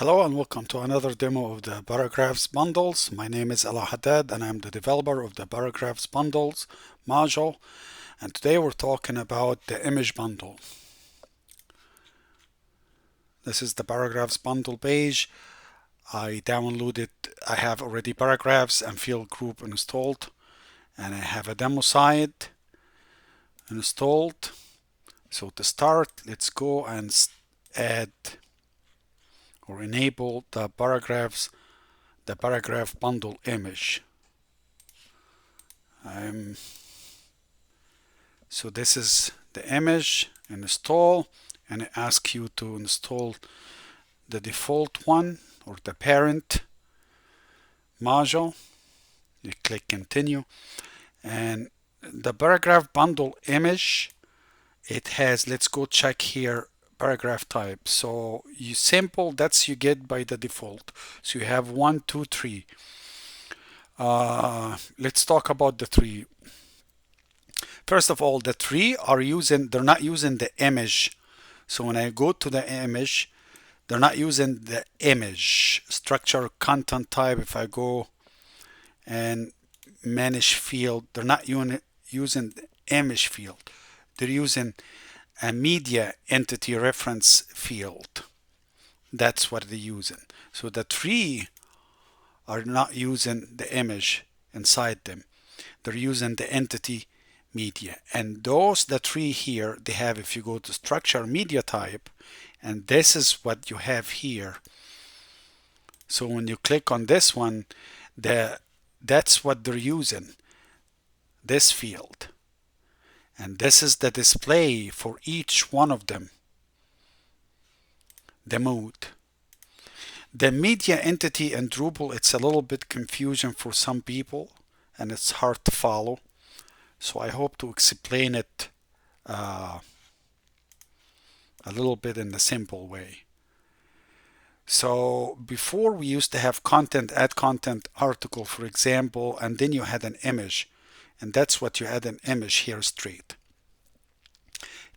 Hello and welcome to another demo of the Paragraphs Bundles. My name is Ala Haddad and I'm the developer of the Paragraphs Bundles module. And today we're talking about the image bundle. This is the Paragraphs Bundle page. I have already Paragraphs and Field Group installed. And I have a demo site installed. So to start, let's go and add or enable the paragraph bundle image. So this is the image, install, and it asks you to install the default one or the parent module. You click continue, and the paragraph bundle image, it has, let's go check here, paragraph type. So that's you get by the default. So you have 1, 2, 3. Let's talk about the 3. First of all, the 3 they're not using the image. So when I go to the image, they're not using the image structure content type. If I go and manage field, they're not using the image field. They're using a media entity reference field. That's what they're using. So the 3 are not using the image inside them. They're using the entity media. And the 3 here, they have, if you go to structure media type, and this is what you have here. So when you click on this one, that's what they're using, this field. And this is the display for each one of them. The mood. The media entity in Drupal, it's a little bit confusion for some people and it's hard to follow. So I hope to explain it a little bit in a simple way. So before we used to have content, add content article, for example, and then you had an image. And that's what you add an image here straight.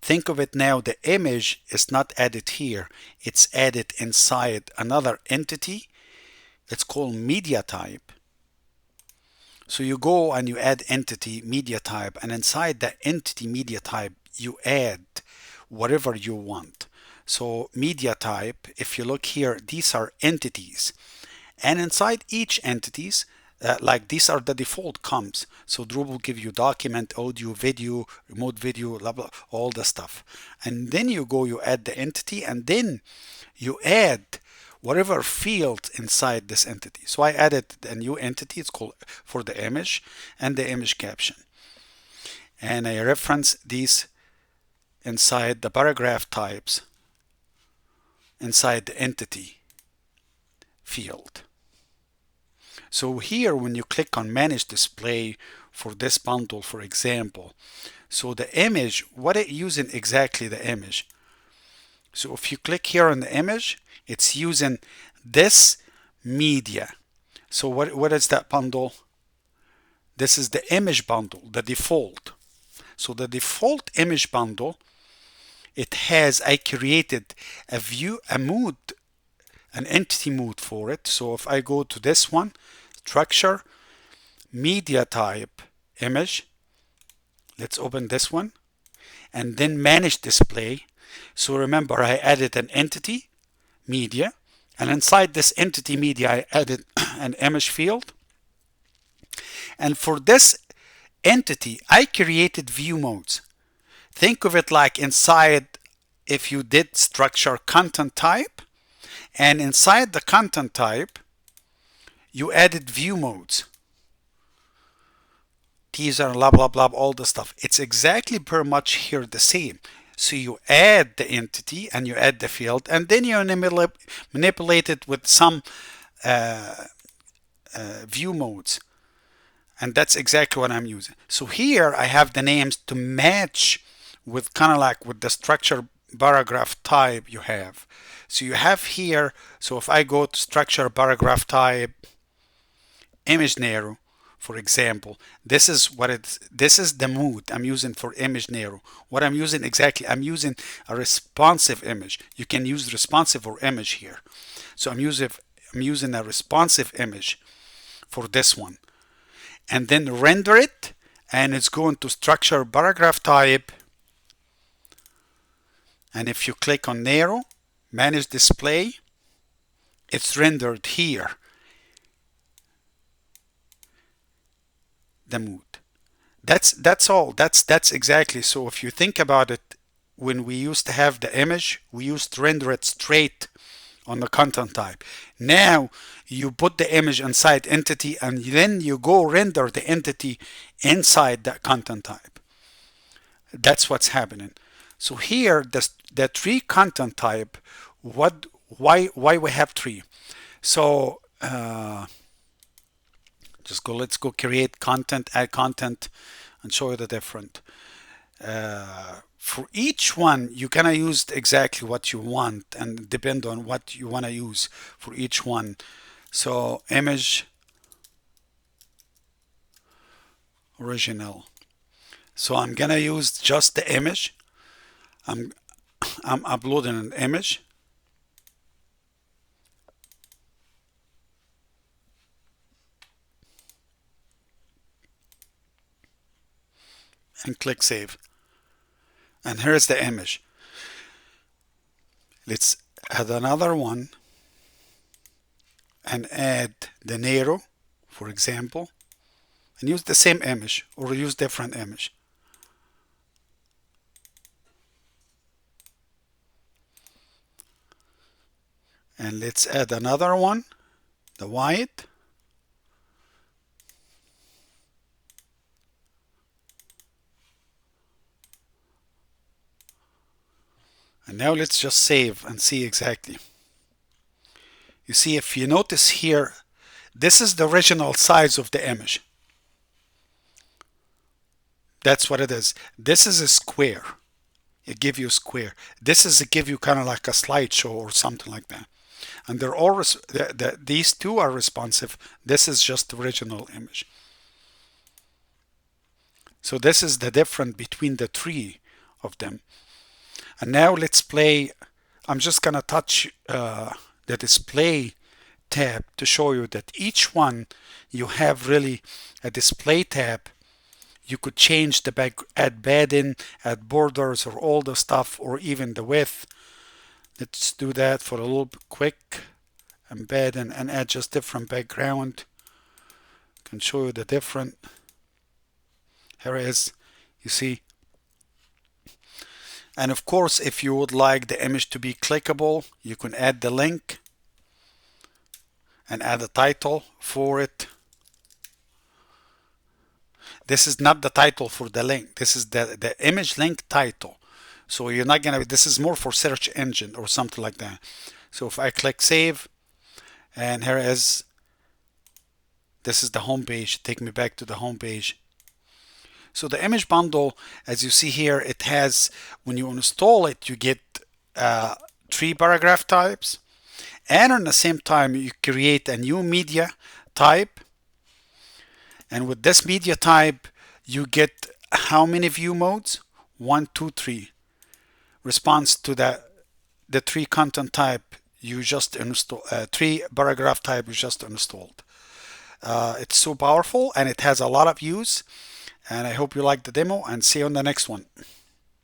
Think of it now, the image is not added here. It's added inside another entity. It's called media type. So you go and you add entity media type, and inside the entity media type, you add whatever you want. So media type, if you look here, these are entities. And inside each entities, like these are the default comps. So Drupal give you document, audio, video, remote video, blah, blah, all the stuff. And then you add the entity, and then you add whatever field inside this entity. So I added a new entity, it's called for the image and the image caption. And I reference these inside the paragraph types inside the entity field. So here, when you click on manage display for this bundle, for example, so the image, what it using exactly the image. So if you click here on the image, it's using this media. So what is that bundle? This is the image bundle, the default. So the default image bundle, I created a mood, an entity mood for it. So if I go to this one, structure, media type, image, let's open this one, and then manage display. So remember, I added an entity, media, and inside this entity media, I added an image field. And for this entity, I created view modes. Think of it like inside, if you did structure content type, and inside the content type, you added view modes. Teaser, blah, blah, blah, all the stuff. It's exactly pretty much here the same. So you add the entity and you add the field, and then you manipulate it with some view modes. And that's exactly what I'm using. So here I have the names to match with kind of like with the structure paragraph type you have. So you have here, so if I go to structure paragraph type, image narrow, for example, this is the mood I'm using for image narrow. What I'm using a responsive image. You can use responsive or image here. So I'm using a responsive image for this one, and then render it, and it's going to structure paragraph type. And if you click on narrow, manage display, it's rendered here, the mood. That's all. That's exactly. So if you think about it, when we used to have the image, we used to render it straight on the content type. Now you put the image inside entity, and then you go render the entity inside that content type. That's what's happening. So here, the tree content type, why we have tree? So let's go create content, add content, and show you the different. For each one, you can use exactly what you want, and depend on what you want to use for each one. So image original. So I'm gonna use just the image. I'm uploading an image. And click save. And here's the image. Let's add another one and add the narrow, for example, and use the same image or use different image. And let's add another one, the white. And now let's just save and see exactly. You see, if you notice here, this is the original size of the image. That's what it is. This is a square. It gives you a square. This is to give you kind of like a slideshow or something like that. And they're all these two are responsive. This is just the original image. So this is the difference between the three of them. And now let's play. I'm just gonna touch the display tab to show you that each one you have really a display tab. You could change the back, add padding, add borders, or all the stuff, or even the width. Let's do that for a little bit quick. And padding and add just different background. Can show you the different. Here it is. You see. And of course, if you would like the image to be clickable, you can add the link and add a title for it. This is not the title for the link. This is the image link title. So you're not gonna, this is more for search engine or something like that. So if I click save, and here is, this is the home page, take me back to the home page. So the image bundle, as you see here, it has, when you install it, you get 3 paragraph types, and at the same time you create a new media type. And with this media type, you get how many view modes? 1, 2, 3. Response to the 3 content type you just installed, 3 paragraph type you just installed. It's so powerful, and it has a lot of use. And I hope you like the demo, and see you on the next one.